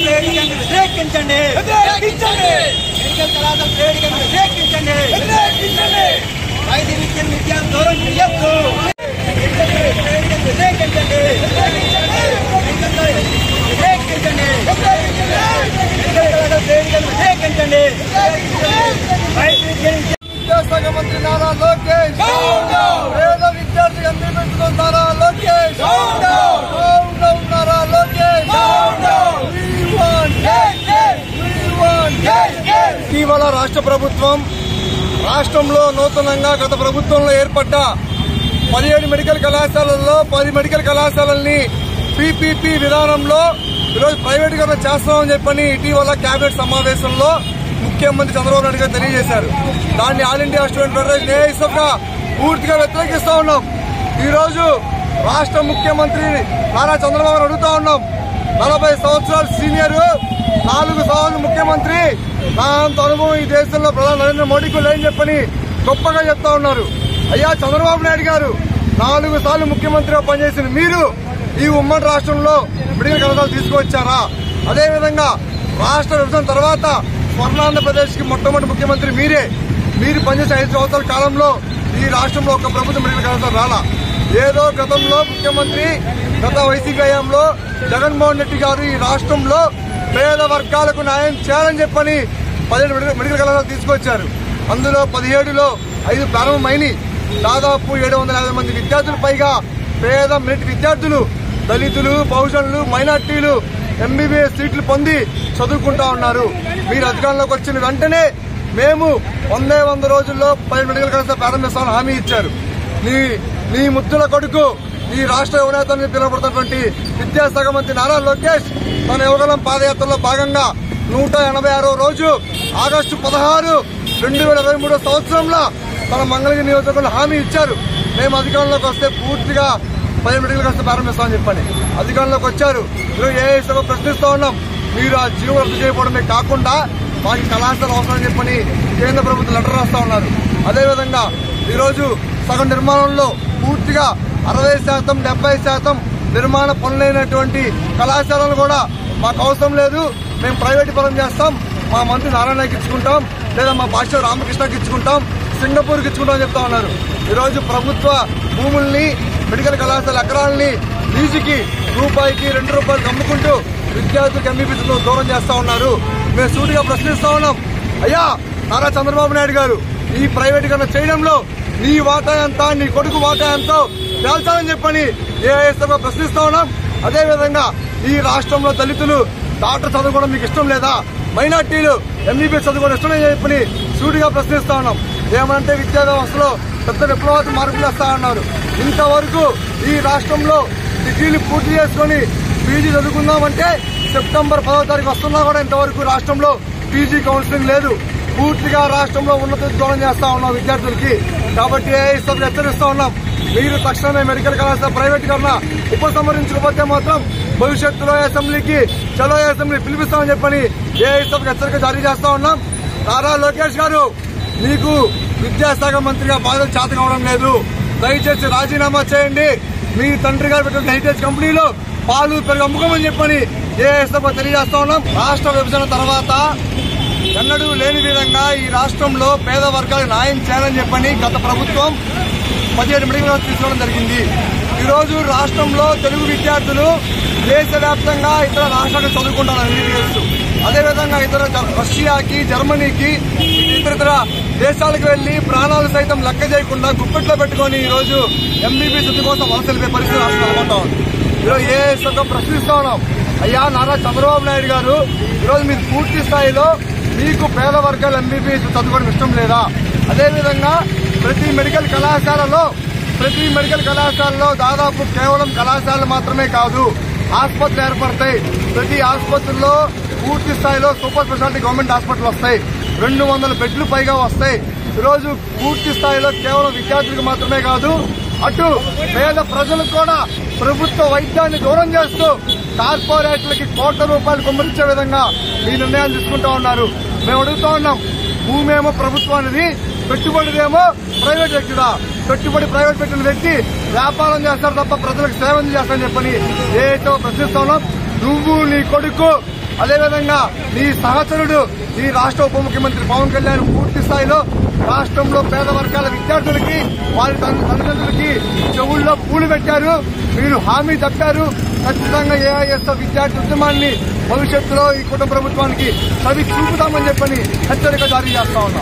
వ్యతిరేకించండి. Medical కళాశాల ప్రైవేటీకరణ వ్యతిరేకించండి. వైద్య విద్యను దూరం చేయొద్దు. వ్యతిరేకించండి. వ్యతిరేకించండి. విద్యాశాఖ మంత్రి నారా లోకేష్, పేద విద్యార్థి ఎంపీపీ నారా లోకేష్, నారా లోకేష్. ఇటీవల రాష్ట్ర ప్రభుత్వం రాష్ట్రంలో నూతనంగా గత ప్రభుత్వంలో ఏర్పడ్డ 17 మెడికల్ కళాశాలల్లో 10 మెడికల్ కళాశాలల్ని పీపీపీ విధానంలో ఈరోజు ప్రైవేటీకరణ చేస్తామని చెప్పని ఇటీవల కేబినెట్ సమావేశంలో ముఖ్యమంత్రి చంద్రబాబు నాయుడు గారు తెలియజేశారు. దాన్ని all India student federation AISF పూర్తిగా వ్యతిరేకిస్తా ఉన్నాం. ఈ రోజు రాష్ట్ర ముఖ్యమంత్రి నారా చంద్రబాబు అడుగుతా ఉన్నాం. 40 సంవత్సరాలు సీనియర్, 4 సంవత్సరాలు ముఖ్యమంత్రి, నా అంత అనుభవం ఈ దేశంలో ప్రధాని నరేంద్ర మోడీకి లేని చెప్పని గొప్పగా చెప్తా ఉన్నారు. అయ్యా చంద్రబాబు నాయుడు గారు 4 సార్లు ముఖ్యమంత్రిగా పనిచేసిన మీరు ఈ ఉమ్మడి రాష్ట్రంలో మెడికల్ కళాశాలలు తీసుకువచ్చారా? అదేవిధంగా రాష్ట్ర విభజన తర్వాత స్వర్ణాంధ్రప్రదేశ్ కి మొట్టమొదటి ముఖ్యమంత్రి మీరే. మీరు పనిచేసే 5 సంవత్సరాల కాలంలో ఈ రాష్ట్రంలో ఒక ప్రభుత్వ మెడికల్ కళాశాల రాలా. ఏదో గతంలో ముఖ్యమంత్రి గత వైసీపీ హయాంలో జగన్మోహన్ రెడ్డి గారు ఈ రాష్ట్రంలో పేద వర్గాలకు న్యాయం చేయాలని చెప్పని 17 మెడికల్ కళాశాలలు తీసుకొచ్చారు. అందులో 17లో 5 ప్రారంభమైనవి. దాదాపు 750 మంది విద్యార్థులు పైగా పేద మెరిట్ విద్యార్థులు, దళితులు, బహుజనులు, మైనార్టీలు ఎంబీబీఎస్ సీట్లు పొంది చదువుకుంటా ఉన్నారు. మీరు అధికారంలోకి వచ్చిన వెంటనే మేము 100 రోజుల్లో 10 మెడికల్ కళాశాల ప్రారంభిస్తామని హామీ ఇచ్చారు. నీ ముద్దుల కొడుకు ఈ రాష్ట్ర యువనేతని పిలువబడుతున్నటువంటి విద్యాశాఖ మంత్రి నారా లోకేష్ తన యువగలం పాదయాత్రలో భాగంగా 186వ రోజు ఆగస్టు 16, 2023 సంవత్సరంలో తన మంగళగిరి నియోజకవర్గంలో హామీ ఇచ్చారు. మేము అధికారంలోకి వస్తే పూర్తిగా 10 మెడికల్ కళాశాల ప్రారంభిస్తామని చెప్పండి. అధికారంలోకి వచ్చారు. ఈరోజు ఏఐఎస్ఎఫ్ ప్రశ్నిస్తా ఉన్నాం. మీరు ఆ జీవో రద్దు చేయకపోవడమే కాకుండా మాకు కళాశాల అవసరం చెప్పని కేంద్ర ప్రభుత్వం లెటర్ రాస్తా ఉన్నారు. అదేవిధంగా ఈరోజు సగం నిర్మాణంలో పూర్తిగా 60%, 70% నిర్మాణ పనులైనటువంటి కళాశాలలు కూడా మాకు అవసరం లేదు, మేము ప్రైవేట్ పరం చేస్తాం, మా మంత్రి నారాయణకి ఇచ్చుకుంటాం, లేదా మా భాష రామకృష్ణకి ఇచ్చుకుంటాం, సింగపూర్కి ఇచ్చుకుంటామని చెప్తా ఉన్నారు. ఈరోజు ప్రభుత్వ భూముల్ని, మెడికల్ కళాశాల ఎకరాలని లీజుకి రూపాయికి ₹2 అమ్ముకుంటూ విద్యార్థులకు ఎంబీబీఎస్ దూరం చేస్తా ఉన్నారు. మేము సూటిగా ప్రశ్నిస్తా ఉన్నాం. అయ్యా నారా చంద్రబాబు నాయుడు గారు, ఈ ప్రైవేటీకరణ చేయడంలో నీ వాటా ఎంత, నీ కొడుకు వాటా ఎంతో తేల్చాలని చెప్పని ఏఐఎస్ఎఫ్ ప్రశ్నిస్తా ఉన్నాం. అదేవిధంగా ఈ రాష్ట్రంలో దళితులు డాక్టర్ చదువుకోవడం మీకు ఇష్టం లేదా? మైనార్టీలు ఎంబీబీఎస్ చదువుకోవడం ఇష్టం లేదని చెప్పని సూటిగా ప్రశ్నిస్తా ఉన్నాం. ఏమంటే విద్యా వ్యవస్థలో పెద్ద విప్లవాత్మక మార్పులు వస్తా ఉన్నారు. ఇంతవరకు ఈ రాష్ట్రంలో డిగ్రీలు పూర్తి చేసుకుని పీజీ చదువుకుందామంటే సెప్టెంబర్ 10వ తారీఖు వస్తున్నా కూడా ఇంతవరకు రాష్ట్రంలో పీజీ కౌన్సిలింగ్ లేదు. పూర్తిగా రాష్ట్రంలో ఉన్నత విద్యాలయం చేస్తా ఉన్నాం విద్యార్థులకి. కాబట్టి ఏఐఎస్ఎఫ్ హెచ్చరిస్తా ఉన్నాం. మీరు తక్షణమే మెడికల్ కళాశాల ప్రైవేటీకరణ ఉపసంహరించకపోతే మాత్రం భవిష్యత్తులో అసెంబ్లీకి చలో అసెంబ్లీ పిలిపిస్తామని చెప్పని ఏఐఎస్ఎఫ్ హెచ్చరిక జారీ చేస్తా ఉన్నాం. నారా లోకేష్ గారు, మీకు విద్యాశాఖ మంత్రిగా బాధ్యత చేత కావడం లేదు. దయచేసి రాజీనామా చేయండి. మీ తండ్రి గారు పెట్టిన హెరిటేజ్ కంపెనీలో పాలు పెరుగు అమ్ముకోమని చెప్పని ఏఐఎస్ఎఫ్ తెలియజేస్తా ఉన్నాం. రాష్ట్ర విభజన తర్వాత ఎన్నడూ లేని విధంగా ఈ రాష్ట్రంలో పేద వర్గాలకు న్యాయం చేయాలని చెప్పని గత ప్రభుత్వం 17 మెడికల్ కళాశాలలు తీసుకోవడం జరిగింది. ఈరోజు రాష్ట్రంలో తెలుగు విద్యార్థులు దేశవ్యాప్తంగా ఇతర రాష్ట్రాలకు చదువుకుంటారు ఎంబీబీఎస్. అదేవిధంగా ఇతర రష్యాకి, జర్మనీకి, ఇతర దేశాలకు వెళ్లి ప్రాణాలు సైతం లెక్క చేయకుండా గుప్పెట్లో పెట్టుకుని ఈ రోజు ఎంబీబీఎస్ కోసం వలస వెళ్ళిపోయే పరిస్థితి రాష్ట్రం అనుకుంటా ఉంది. ఈరోజు ఏఐఎస్ఎఫ్ ప్రశ్నిస్తా ఉన్నాం. అయ్యా నారా చంద్రబాబు నాయుడు గారు, ఈరోజు మీరు పూర్తి స్థాయిలో మీకు పేద వర్గాల ఎంబీబీఎస్ చదువుకోవడం ఇష్టం లేదా? అదేవిధంగా ప్రతి మెడికల్ కళాశాలలో దాదాపు కేవలం కళాశాలలు మాత్రమే కాదు, ఆసుపత్రులు ఏర్పడతాయి. ప్రతి ఆసుపత్రుల్లో పూర్తి స్థాయిలో సూపర్ స్పెషాలిటీ గవర్నమెంట్ హాస్పిటల్ వస్తాయి. 200 బెడ్లు పైగా వస్తాయి. ఈరోజు పూర్తి స్థాయిలో కేవలం విద్యార్థులకు మాత్రమే కాదు, అటు పేద ప్రజలకు కూడా ప్రభుత్వ వైద్యాన్ని దూరం చేస్తూ కార్పొరేట్లకి కోట్ల రూపాయలు కుమ్మరించే విధంగా ఈ నిర్ణయాలు తీసుకుంటా ఉన్నారు. మేము అడుగుతా ఉన్నాం, భూమేమో ప్రభుత్వానికి, పెట్టుబడిదేమో ప్రైవేట్ వ్యక్తిదా? పెట్టుబడి ప్రైవేట్ పెట్టిన వ్యక్తి వ్యాపారం చేస్తారు తప్ప ప్రజలకు సేవ చేస్తారని చెప్పని ఏదో ప్రశ్నిస్తా ఉన్నాం. నువ్వు నీ కొడుకు అదేవిధంగా నీ సహచరుడు ఈ రాష్ట్ర ఉప ముఖ్యమంత్రి పవన్ కళ్యాణ్ పూర్తి స్థాయిలో రాష్ట్రంలో పేద వర్గాల విద్యార్థులకి వారి తల్లిదండ్రులకి చెవుల్లో పూలు పెట్టారు. మీరు హామీ తప్పారు. ఖచ్చితంగా ఏఐఎస్ఎఫ్ విద్యార్థి ఉద్యమాన్ని భవిష్యత్తులో ఈ కుటుంబ ప్రభుత్వానికి చవి చూపుతామని చెప్పని హెచ్చరిక జారీ చేస్తా ఉన్నాం.